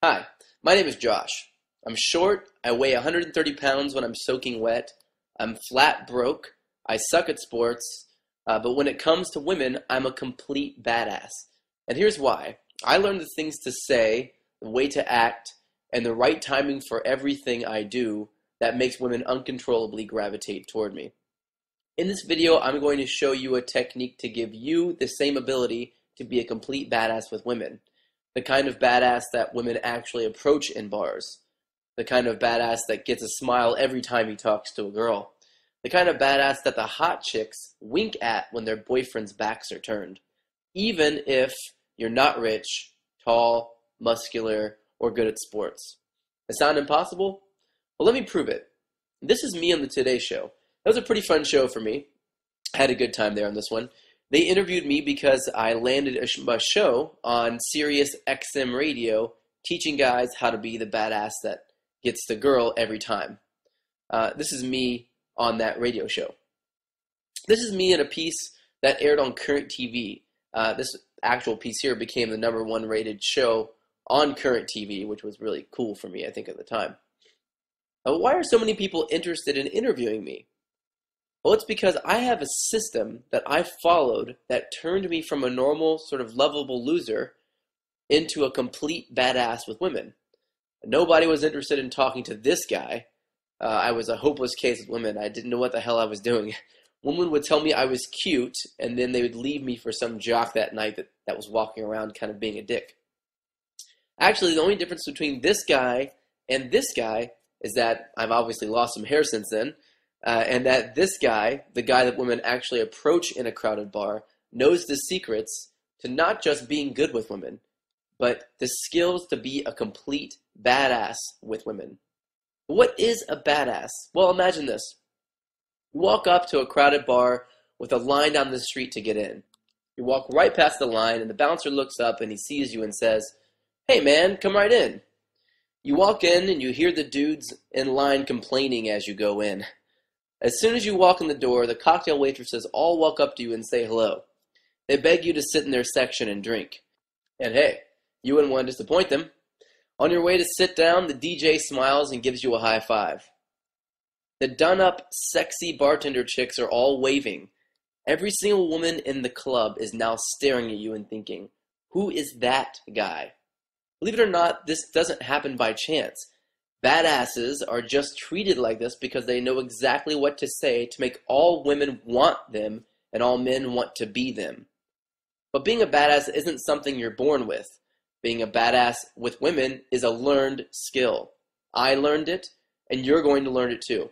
Hi, my name is Josh. I'm short, I weigh 130 pounds when I'm soaking wet, I'm flat broke, I suck at sports, but when it comes to women, I'm a complete badass. And here's why. I learned the things to say, the way to act, and the right timing for everything I do that makes women uncontrollably gravitate toward me. In this video, I'm going to show you a technique to give you the same ability to be a complete badass with women. The kind of badass that women actually approach in bars. The kind of badass that gets a smile every time he talks to a girl. The kind of badass that the hot chicks wink at when their boyfriend's backs are turned. Even if you're not rich, tall, muscular, or good at sports. It sound impossible? Well, let me prove it. This is me on the Today Show. That was a pretty fun show for me. I had a good time there on this one. They interviewed me because I landed a show on Sirius XM radio teaching guys how to be the badass that gets the girl every time. This is me on that radio show. This is me in a piece that aired on Current TV. This actual piece here became the #1 rated show on Current TV, which was really cool for me, I think, at the time. Why are so many people interested in interviewing me? Well, it's because I have a system that I followed that turned me from a normal, sort of lovable loser into a complete badass with women. Nobody was interested in talking to this guy. I was a hopeless case with women. I didn't know what the hell I was doing. Women would tell me I was cute, and then they would leave me for some jock that night that was walking around kind of being a dick. Actually, the only difference between this guy and this guy is that I've obviously lost some hair since then, and that this guy, the guy that women actually approach in a crowded bar, knows the secrets to not just being good with women, but the skills to be a complete badass with women. What is a badass? Well, imagine this. You walk up to a crowded bar with a line down the street to get in. You walk right past the line, and the bouncer looks up and he sees you and says, "Hey man, come right in." You walk in and you hear the dudes in line complaining as you go in. As soon as you walk in the door, the cocktail waitresses all walk up to you and say hello. They beg you to sit in their section and drink. And hey, you wouldn't want to disappoint them. On your way to sit down, the DJ smiles and gives you a high five. The done-up, sexy bartender chicks are all waving. Every single woman in the club is now staring at you and thinking, who is that guy? Believe it or not, this doesn't happen by chance. Badasses are just treated like this because they know exactly what to say to make all women want them and all men want to be them. But being a badass isn't something you're born with. Being a badass with women is a learned skill. I learned it, and you're going to learn it too.